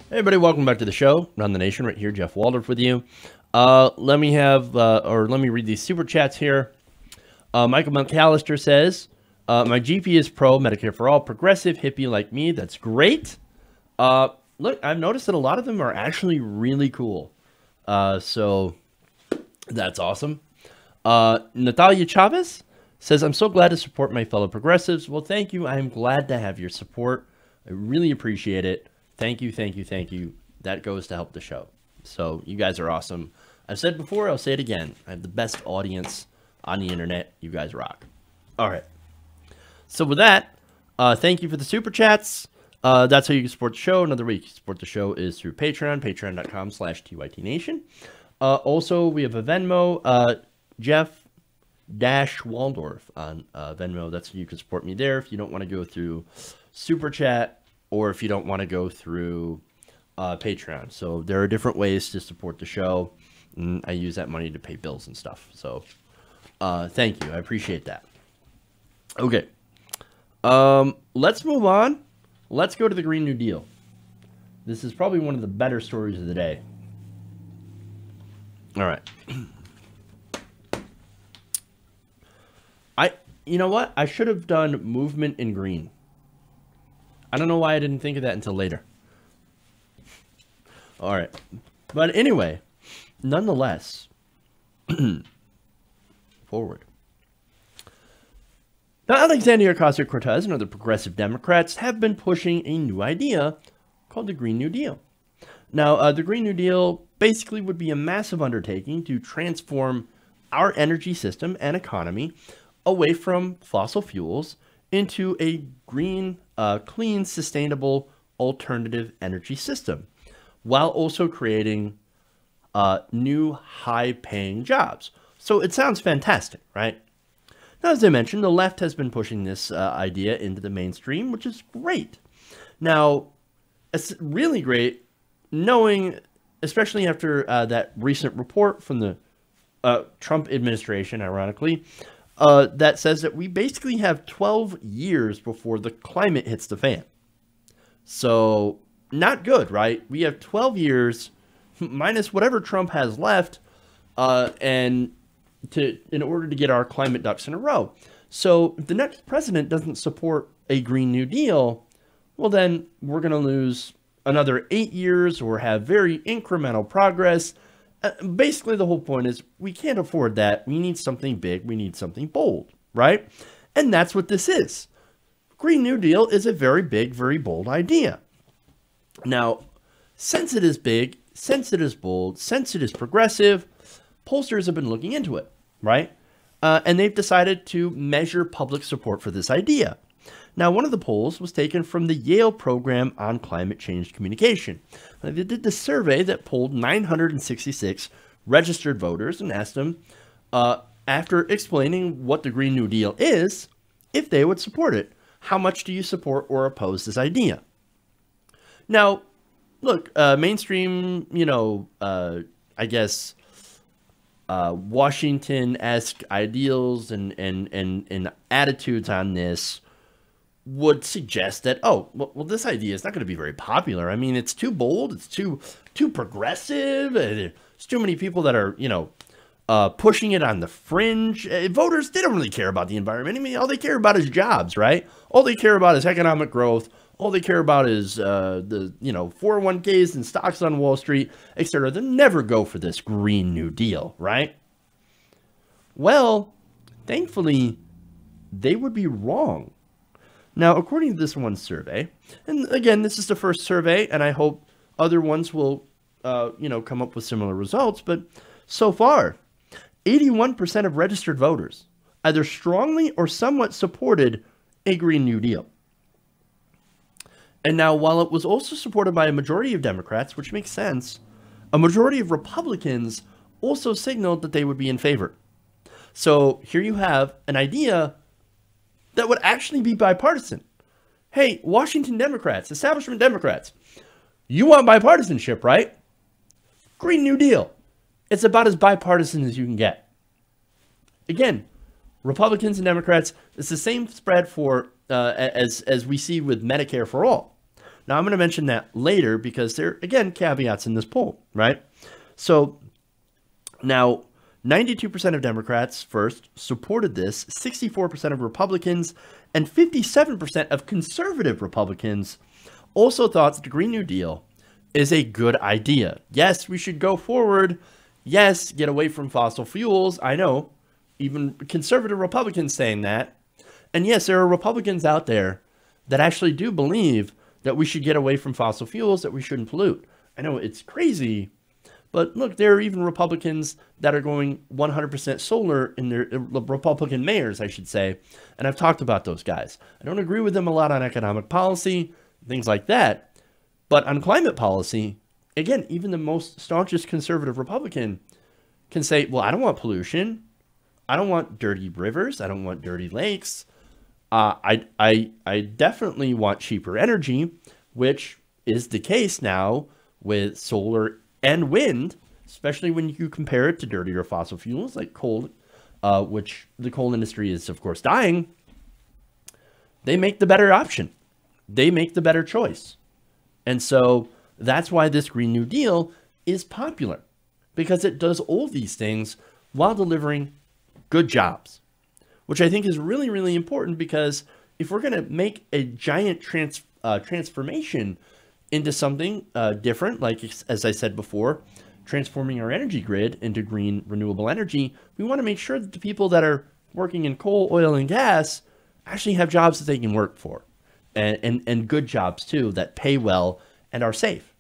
Hey everybody, welcome back to the show. Run the Nation right here, Jeff Waldorf with you. Let me read these super chats here. Michael McCallister says, my GP is pro, Medicare for all, progressive, hippie like me. That's great. Look, I've noticed that a lot of them are actually really cool. So that's awesome. Natalia Chavez says, I'm so glad to support my fellow progressives. Well, thank you. I'm glad to have your support. I really appreciate it. Thank you, thank you, thank you. That goes to help the show. So you guys are awesome. I've said before, I'll say it again. I have the best audience on the internet. You guys rock. All right. So with that, thank you for the super chats. That's how you can support the show. Another way you can support the show is through Patreon, patreon.com/TYTNation. Also, we have a Venmo, Jeff-Waldorf on Venmo. That's you can support me there if you don't want to go through Super Chat or if you don't want to go through Patreon. So there are different ways to support the show. And I use that money to pay bills and stuff. So thank you. I appreciate that. Okay. Let's move on. Let's go to the Green New Deal. This is probably one of the better stories of the day. All right. You know what? I should have done movement in green. I don't know why I didn't think of that until later. All right. But anyway, nonetheless, forward. Now, Alexandria Ocasio-Cortez and other progressive Democrats have been pushing a new idea called the Green New Deal. Now, the Green New Deal basically would be a massive undertaking to transform our energy system and economy away from fossil fuels into a green, clean, sustainable alternative energy system, while also creating new high-paying jobs. So it sounds fantastic, right? Now, as I mentioned, the left has been pushing this idea into the mainstream, which is great. Now, it's really great knowing, especially after that recent report from the Trump administration, ironically, that says that we basically have 12 years before the climate hits the fan. So, not good, right? We have 12 years minus whatever Trump has left in order to get our climate ducks in a row. So, if the next president doesn't support a Green New Deal, well then we're going to lose another 8 years or have very incremental progress. Basically, the whole point is we can't afford that. We need something big. We need something bold, right? And that's what this is. Green New Deal is a very big, very bold idea. Now, since it is big, since it is bold, since it is progressive, pollsters have been looking into it, right? And they've decided to measure public support for this idea. Now, one of the polls was taken from the Yale Program on Climate Change Communication. They did this survey that polled 966 registered voters and asked them, after explaining what the Green New Deal is, if they would support it. How much do you support or oppose this idea? Now, look, mainstream, I guess, Washington-esque ideals and attitudes on this would suggest that, well, this idea is not going to be very popular. I mean, it's too bold. It's too progressive. There's too many people that are, pushing it on the fringe. Voters, they don't really care about the environment. I mean, all they care about is jobs, right? All they care about is economic growth. All they care about is the 401ks and stocks on Wall Street, etc. They'll never go for this Green New Deal, right? Well, thankfully, they would be wrong. Now, according to this one survey, and again, this is the first survey, and I hope other ones will, come up with similar results, but so far, 81% of registered voters either strongly or somewhat supported a Green New Deal. And now, while it was also supported by a majority of Democrats, which makes sense, a majority of Republicans also signaled that they would be in favor. So here you have an idea that would actually be bipartisan. Hey, Washington Democrats, establishment Democrats, you want bipartisanship, right? Green New Deal. It's about as bipartisan as you can get. Again, Republicans and Democrats, it's the same spread for as we see with Medicare for all. Now, I'm going to mention that later because there are, again, caveats in this poll, right? So now, 92% of Democrats first supported this, 64% of Republicans, and 57% of conservative Republicans also thought that the Green New Deal is a good idea. Yes, we should go forward. Yes, get away from fossil fuels. I know, even conservative Republicans saying that. And yes, there are Republicans out there that actually do believe that we should get away from fossil fuels, that we shouldn't pollute. I know it's crazy, but look, there are even Republicans that are going 100% solar in their Republican mayors, I should say. And I've talked about those guys. I don't agree with them a lot on economic policy, things like that. But on climate policy, again, even the most staunchest conservative Republican can say, well, I don't want pollution. I don't want dirty rivers. I don't want dirty lakes. I definitely want cheaper energy, which is the case now with solar and wind, especially when you compare it to dirtier fossil fuels like coal, which the coal industry is, of course, dying. They make the better option. They make the better choice. And so that's why this Green New Deal is popular, because it does all these things while delivering good jobs, which I think is really, really important, because if we're going to make a giant transformation into something different, like, as I said before, transforming our energy grid into green renewable energy, we want to make sure that the people that are working in coal, oil, and gas actually have jobs that they can work for, and good jobs too, that pay well and are safe.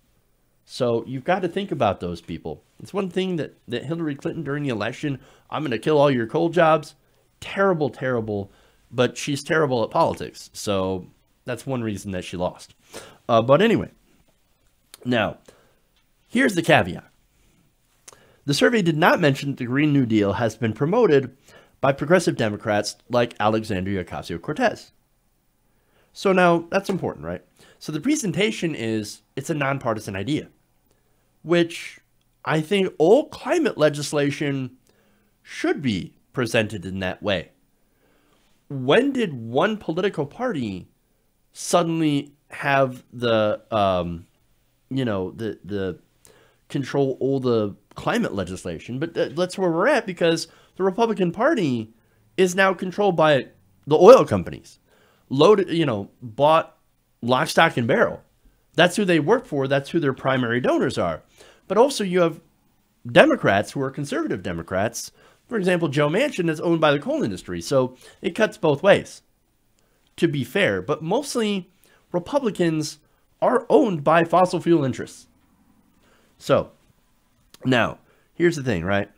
So you've got to think about those people. It's one thing that Hillary Clinton during the election, I'm going to kill all your coal jobs. Terrible, terrible, but she's terrible at politics. So that's one reason that she lost. But anyway, now, here's the caveat. The survey did not mention that the Green New Deal has been promoted by progressive Democrats like Alexandria Ocasio-Cortez. So now, that's important, right? So the presentation is, it's a nonpartisan idea, which I think all climate legislation should be presented in that way. When did one political party suddenly have the, the control all the climate legislation? But that's where we're at, because the Republican Party is now controlled by the oil companies, bought lock, stock, and barrel. That's who they work for. That's who their primary donors are. But also you have Democrats who are conservative Democrats. For example, Joe Manchin is owned by the coal industry. So it cuts both ways, to be fair. But mostly Republicans are owned by fossil fuel interests. So now, here's the thing, right?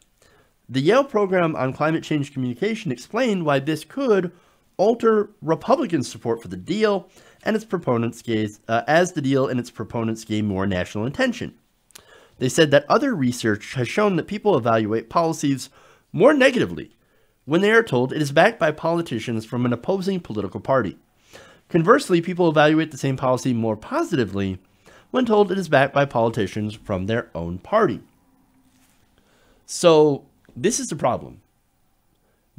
The Yale program on climate change communication explained why this could alter Republican support for the deal and its proponents as the deal and its proponents gain more national attention. They said that other research has shown that people evaluate policies more negatively when they are told it is backed by politicians from an opposing political party. Conversely, people evaluate the same policy more positively when told it is backed by politicians from their own party. So this is the problem.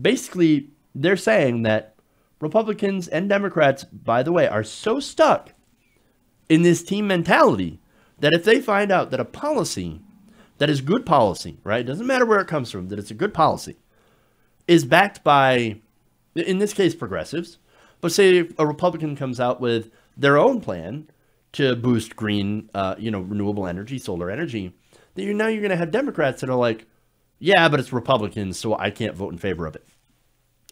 Basically, they're saying that Republicans and Democrats, by the way, are so stuck in this team mentality that if they find out that a policy that is good policy, right? It doesn't matter where it comes from, that it's a good policy, is backed by, in this case, progressives. But say a Republican comes out with their own plan to boost green, renewable energy, solar energy, then now you're going to have Democrats that are like, yeah, but it's Republicans, so I can't vote in favor of it.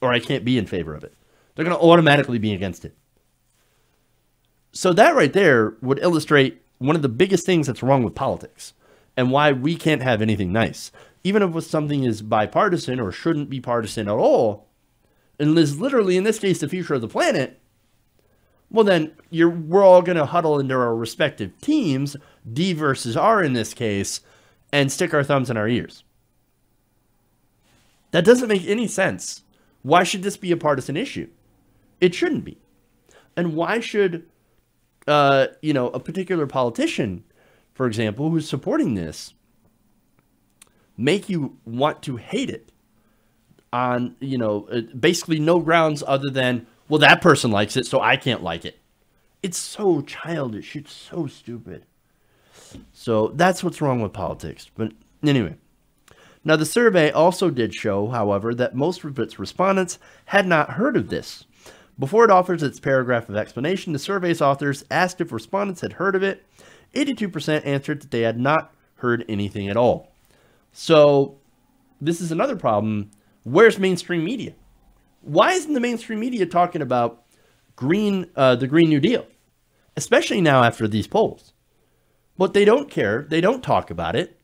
Or I can't be in favor of it. They're going to automatically be against it. So that right there would illustrate one of the biggest things that's wrong with politics and why we can't have anything nice. Even if something is bipartisan or shouldn't be partisan at all, and is literally, in this case, the future of the planet, well then, we're all going to huddle into our respective teams, D versus R in this case, and stick our thumbs in our ears. That doesn't make any sense. Why should this be a partisan issue? It shouldn't be. And why should, a particular politician, for example, who's supporting this, make you want to hate it on, basically no grounds other than, well, that person likes it, so I can't like it. It's so childish. It's so stupid. So that's what's wrong with politics. But anyway. Now, the survey also did show, however, that most of its respondents had not heard of this. Before it offers its paragraph of explanation, the survey's authors asked if respondents had heard of it. 82% answered that they had not heard anything at all. So this is another problem. Where's mainstream media? Why isn't the mainstream media talking about the Green New Deal? Especially now after these polls. But they don't care. They don't talk about it.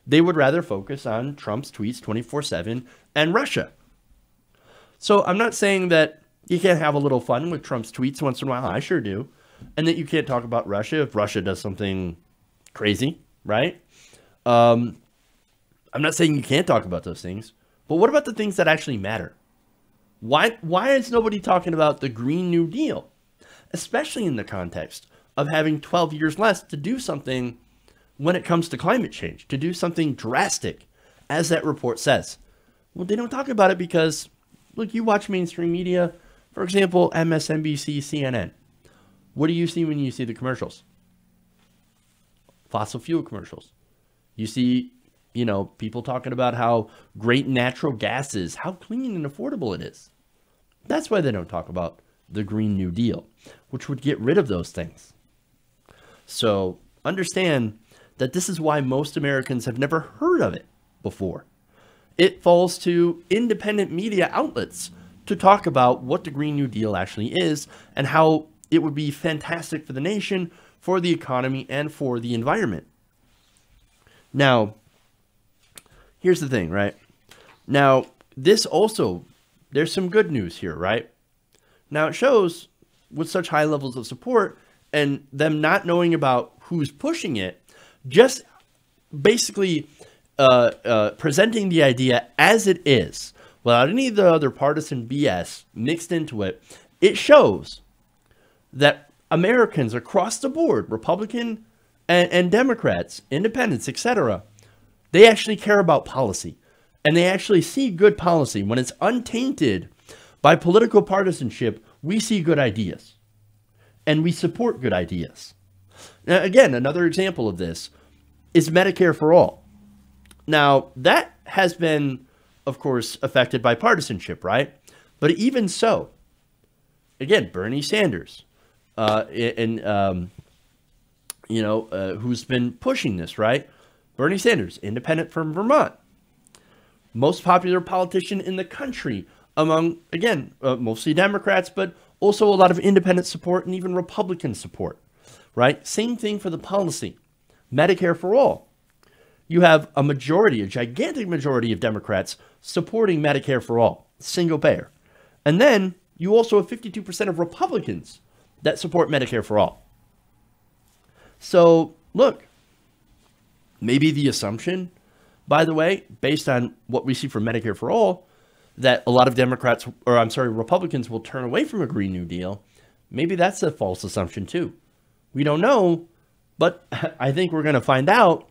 They would rather focus on Trump's tweets 24/7 and Russia. So I'm not saying that you can't have a little fun with Trump's tweets once in a while. I sure do. And that you can't talk about Russia if Russia does something crazy, right? I'm not saying you can't talk about those things, but what about the things that actually matter? Why is nobody talking about the Green New Deal, especially in the context of having 12 years less to do something when it comes to climate change, to do something drastic, as that report says? Well, they don't talk about it because, look, you watch mainstream media, for example, MSNBC, CNN. What do you see when you see the commercials? Fossil fuel commercials. You see, you know, people talking about how great natural gas is, how clean and affordable it is. That's why they don't talk about the Green New Deal, which would get rid of those things. So understand that this is why most Americans have never heard of it before. It falls to independent media outlets to talk about what the Green New Deal actually is and how it would be fantastic for the nation, for the economy, and for the environment. Now, here's the thing, right? Now, this also, there's some good news here, right? Now, it shows with such high levels of support and them not knowing about who's pushing it, just basically presenting the idea as it is, without any of the other partisan BS mixed into it, it shows that Americans across the board, Republican and Democrats, independents, etc., they actually care about policy. And they actually see good policy. When it's untainted by political partisanship, we see good ideas. And we support good ideas. Now, again, another example of this is Medicare for All. Now, that has been, of course, affected by partisanship, right? But even so, again, Bernie Sanders, who's been pushing this, right? Bernie Sanders, independent from Vermont. Most popular politician in the country among, again, mostly Democrats, but also a lot of independent support and even Republican support, right? Same thing for the policy. Medicare for All. You have a majority, a gigantic majority of Democrats supporting Medicare for All, single payer. And then you also have 52% of Republicans that support Medicare for All. So, look, maybe the assumption, by the way, based on what we see for Medicare for All, that a lot of Republicans will turn away from a Green New Deal, maybe that's a false assumption too. We don't know, but I think we're going to find out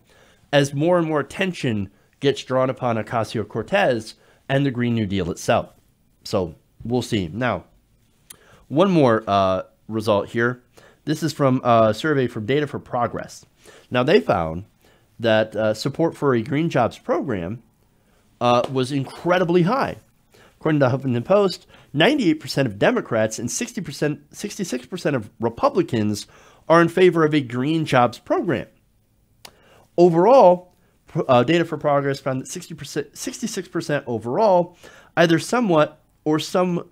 as more and more attention gets drawn upon Ocasio-Cortez and the Green New Deal itself. So we'll see. Now, one more result here. This is from a survey from Data for Progress. Now, they found that support for a green jobs program was incredibly high. According to Huffington Post, 98% of Democrats and 66% of Republicans are in favor of a green jobs program. Overall, Data for Progress found that 66% overall either somewhat or strongly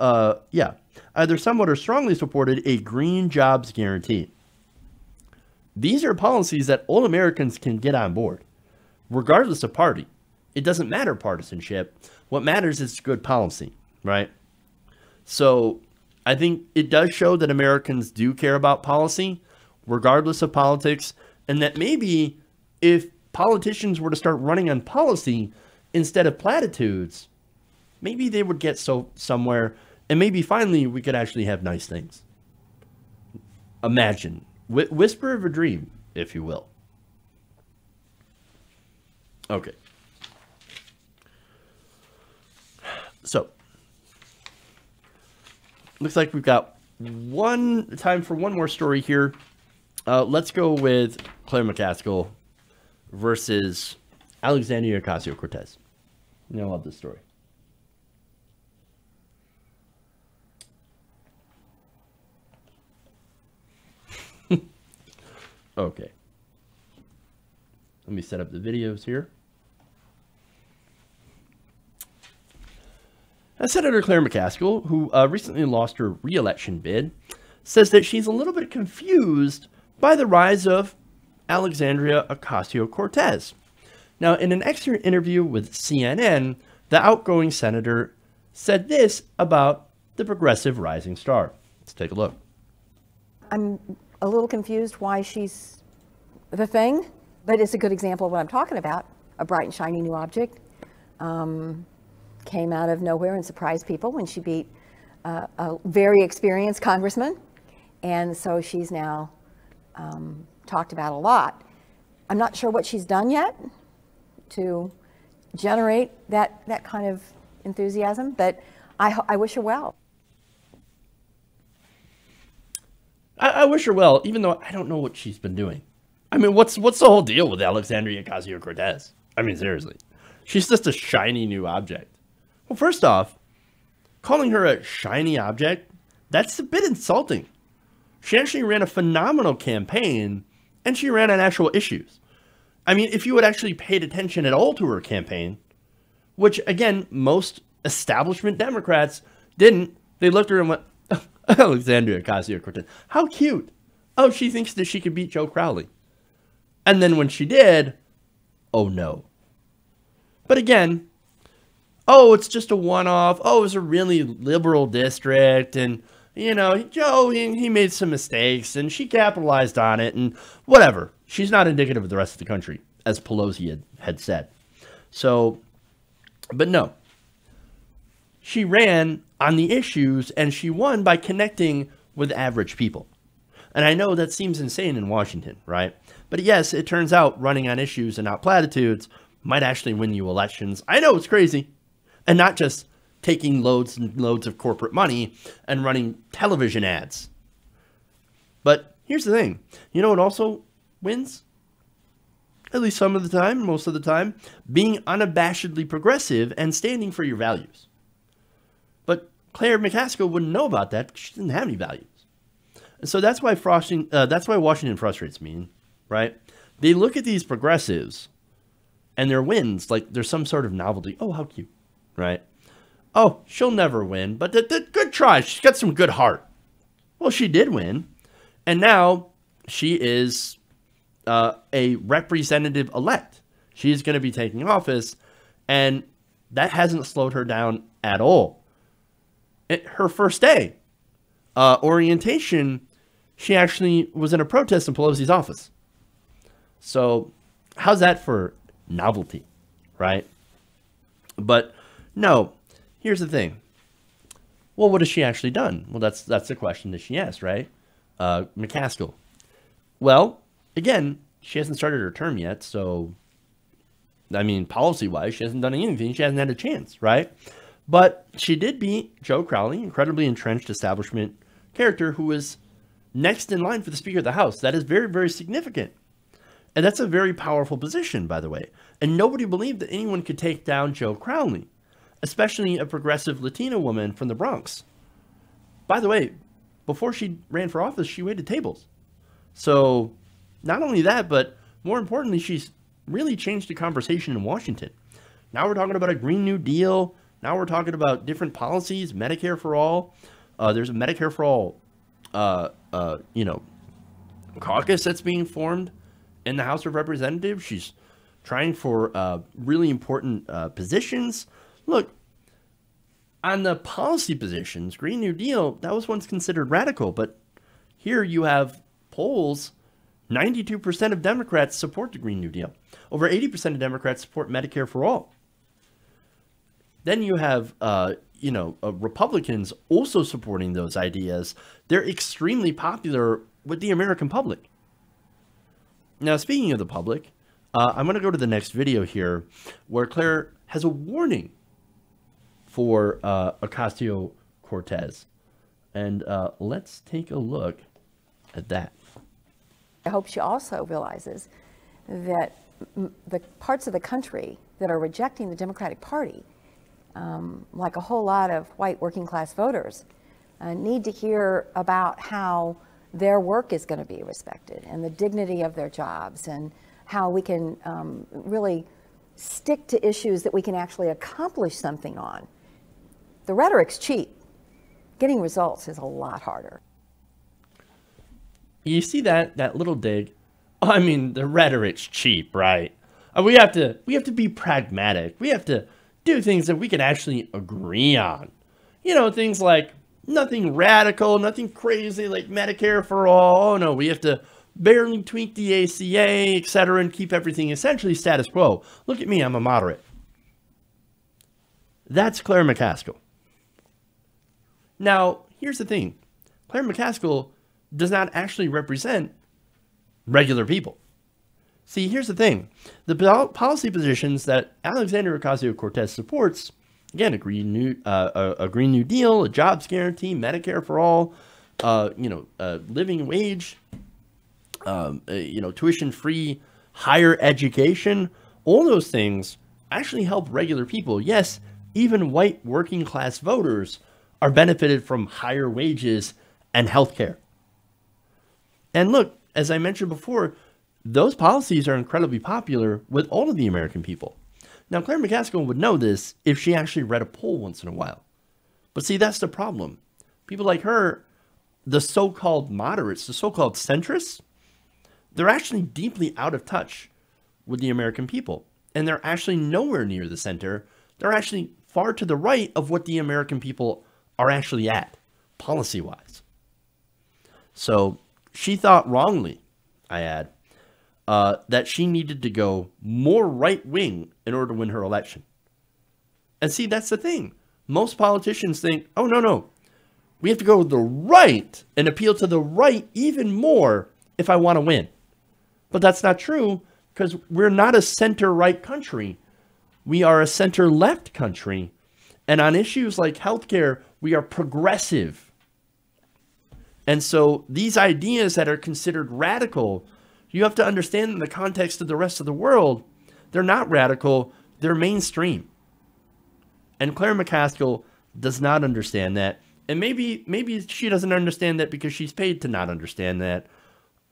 supported a green jobs guarantee. These are policies that all Americans can get on board, regardless of party. It doesn't matter partisanship. What matters is good policy, right? So I think it does show that Americans do care about policy, regardless of politics, and that maybe if politicians were to start running on policy instead of platitudes, maybe they would get somewhere, and maybe finally we could actually have nice things. Imagine. Whisper of a dream, if you will. Okay. So, looks like we've got time for one more story here. Let's go with Claire McCaskill versus Alexandria Ocasio-Cortez. I love this story. Okay. Let me set up the videos here. Senator Claire McCaskill, who recently lost her re-election bid, says that she's a little bit confused by the rise of Alexandria Ocasio-Cortez. Now, in an extra interview with CNN, the outgoing senator said this about the progressive rising star. Let's take a look. I'm a little confused why she's the thing, but it's a good example of what I'm talking about. a bright and shiny new object. Came out of nowhere and surprised people when she beat a very experienced congressman. And so she's now talked about a lot. I'm not sure what she's done yet to generate that kind of enthusiasm, but I wish her well. I wish her well, even though I don't know what she's been doing. I mean, what's the whole deal with Alexandria Ocasio-Cortez? I mean, seriously. She's just a shiny new object. Well, first off, calling her a shiny object, that's a bit insulting. She actually ran a phenomenal campaign, and she ran on actual issues. I mean, if you had actually paid attention at all to her campaign, which, again, most establishment Democrats didn't, they looked at her and went, Alexandria Ocasio-Cortez, how cute. Oh, she thinks that she could beat Joe Crowley. And then when she did, oh no. But again, oh, it's just a one-off. Oh, it was a really liberal district. And, you know, Joe, he made some mistakes and she capitalized on it and whatever. She's not indicative of the rest of the country, as Pelosi had said. So, but no. She ran on the issues and she won by connecting with average people. And I know that seems insane in Washington, right? But yes, it turns out running on issues and not platitudes might actually win you elections. I know it's crazy. And not just taking loads and loads of corporate money and running television ads. But here's the thing. You know what also wins? At least some of the time, most of the time, being unabashedly progressive and standing for your values. But Claire McCaskill wouldn't know about that because she didn't have any values. And so that's why Washington frustrates me, right? They look at these progressives and their wins like there's some sort of novelty. Oh, how cute, right? Oh, she'll never win, but good try. She's got some good heart. Well, she did win, and now she is a representative-elect. She's going to be taking office, and that hasn't slowed her down at all. Her first day, orientation, she actually was in a protest in Pelosi's office. So how's that for novelty, right? But no, here's the thing. Well, what has she actually done? Well, that's the question that she asked, right? McCaskill. Well, again, she hasn't started her term yet, so, I mean, policy-wise, she hasn't done anything. She hasn't had a chance, right? But she did beat Joe Crowley, incredibly entrenched establishment character who was next in line for the Speaker of the House. That is very, very significant. And that's a very powerful position, by the way. And nobody believed that anyone could take down Joe Crowley, especially a progressive Latina woman from the Bronx. By the way, before she ran for office, she waited tables. So not only that, but more importantly, she's really changed the conversation in Washington. Now we're talking about a Green New Deal. Now we're talking about different policies, Medicare for all. There's a Medicare for all, caucus that's being formed in the House of Representatives. She's trying for really important positions. Look, on the policy positions, Green New Deal, that was once considered radical, but here you have polls, 92% of Democrats support the Green New Deal. Over 80% of Democrats support Medicare for all. Then you have, Republicans also supporting those ideas. They're extremely popular with the American public. Now, speaking of the public, I'm going to go to the next video here where Claire has a warning for Ocasio-Cortez. And let's take a look at that. I hope she also realizes that the parts of the country that are rejecting the Democratic Party, like a whole lot of white working class voters, need to hear about how their work is going to be respected and the dignity of their jobs and how we can really stick to issues that we can actually accomplish something on. The rhetoric's cheap. Getting results is a lot harder. You see that little dig? I mean, the rhetoric's cheap, right? We have to be pragmatic. We have to do things that we can actually agree on. You know, things like nothing radical, nothing crazy like Medicare for all. Oh, no, we have to barely tweak the ACA, etc., and keep everything essentially status quo. Look at me, I'm a moderate. That's Claire McCaskill. Now, here's the thing. Claire McCaskill does not actually represent regular people. See, here's the thing. The policy positions that Alexandria Ocasio-Cortez supports, again, a Green New Deal, a jobs guarantee, Medicare for all, living wage, tuition-free higher education, all those things actually help regular people. Yes, even white working class voters are benefited from higher wages and health care. And look, as I mentioned before, those policies are incredibly popular with all of the American people. Now, Claire McCaskill would know this if she actually read a poll once in a while. But see, that's the problem. People like her, the so-called moderates, the so-called centrists, they're actually deeply out of touch with the American people. And they're actually nowhere near the center. They're actually far to the right of what the American people are actually at, policy-wise. So she thought wrongly, I add, that she needed to go more right-wing in order to win her election. And see, that's the thing. Most politicians think, oh, no, we have to go to the right and appeal to the right even more if I want to win. But that's not true, because we're not a center-right country. We are a center-left country. And on issues like healthcare, we are progressive. And so these ideas that are considered radical, you have to understand in the context of the rest of the world, they're not radical, they're mainstream. And Claire McCaskill does not understand that. And maybe she doesn't understand that because she's paid to not understand that.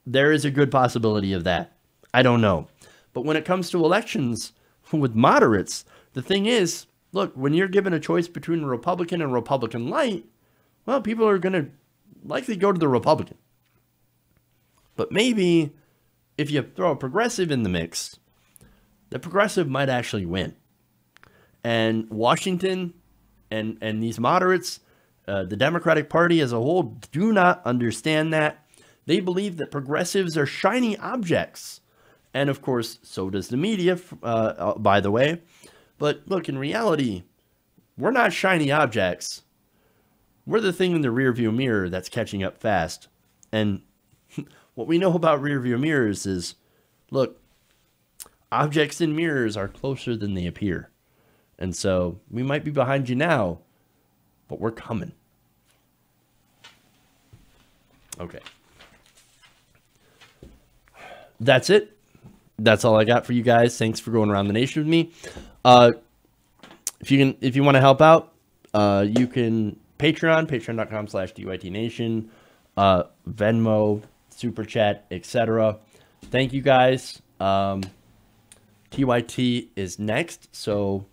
There is a good possibility of that. I don't know. But when it comes to elections with moderates, the thing is, look, when you're given a choice between a Republican and Republican light, well, people are going to likely go to the Republican. But maybe if you throw a progressive in the mix, the progressive might actually win. And Washington and these moderates, the Democratic Party as a whole, do not understand that. They believe that progressives are shiny objects. And of course, so does the media, by the way. But look, in reality, we're not shiny objects. We're the thing in the rearview mirror that's catching up fast. And what we know about rearview mirrors is, look, objects in mirrors are closer than they appear. And so we might be behind you now, but we're coming. Okay. That's it. That's all I got for you guys. Thanks for going around the nation with me. If you want to help out, you can patreon.com/DYTNation, Venmo, Super Chat, etc. Thank you guys. TYT is next, so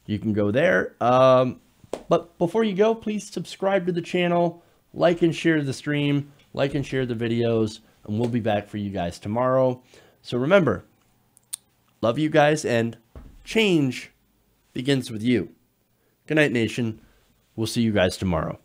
you can go there. But before you go, please subscribe to the channel, like and share the stream, like and share the videos, and we'll be back for you guys tomorrow. So remember, love you guys, and change begins with you. Good night, nation. We'll see you guys tomorrow.